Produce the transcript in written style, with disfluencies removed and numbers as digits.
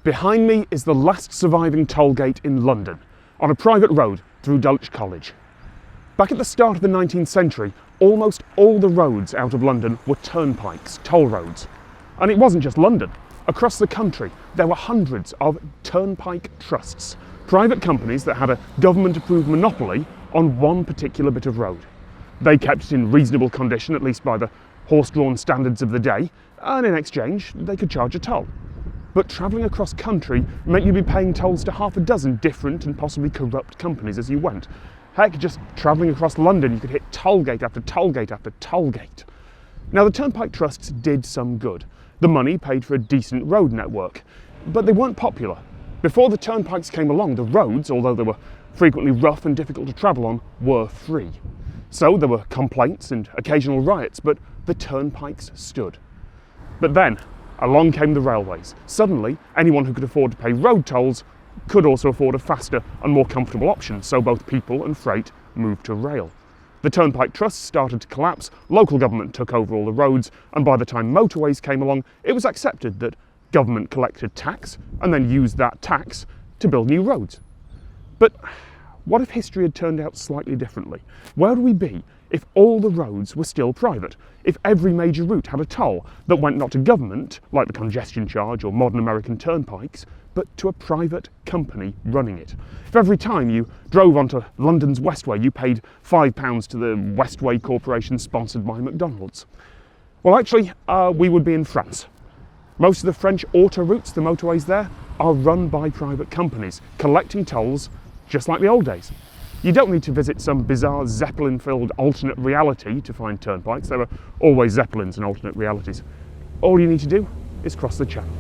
Behind me is the last surviving toll gate in London, on a private road through Dulwich College. Back at the start of the 19th century, almost all the roads out of London were turnpikes, toll roads. And it wasn't just London. Across the country, there were hundreds of turnpike trusts, private companies that had a government-approved monopoly on one particular bit of road. They kept it in reasonable condition, at least by the horse-drawn standards of the day, and in exchange, they could charge a toll. But travelling across country meant you'd be paying tolls to half a dozen different and possibly corrupt companies as you went. Heck, just travelling across London, you could hit toll gate after toll gate after toll gate. Now, the turnpike trusts did some good. The money paid for a decent road network, but they weren't popular. Before the turnpikes came along, the roads, although they were frequently rough and difficult to travel on, were free. So there were complaints and occasional riots, but the turnpikes stood. But then, along came the railways. Suddenly, anyone who could afford to pay road tolls could also afford a faster and more comfortable option, so both people and freight moved to rail. The turnpike trusts started to collapse, local government took over all the roads, and by the time motorways came along, it was accepted that government collected tax and then used that tax to build new roads. But what if history had turned out slightly differently? Where would we be if all the roads were still private? If every major route had a toll that went not to government, like the congestion charge or modern American turnpikes, but to a private company running it? If every time you drove onto London's Westway you paid £5 to the Westway Corporation sponsored by McDonald's? Well, actually, we would be in France. Most of the French autoroutes, the motorways there, are run by private companies, collecting tolls just like the old days. You don't need to visit some bizarre Zeppelin-filled alternate reality to find turnpikes. There are always Zeppelins and alternate realities. All you need to do is cross the channel.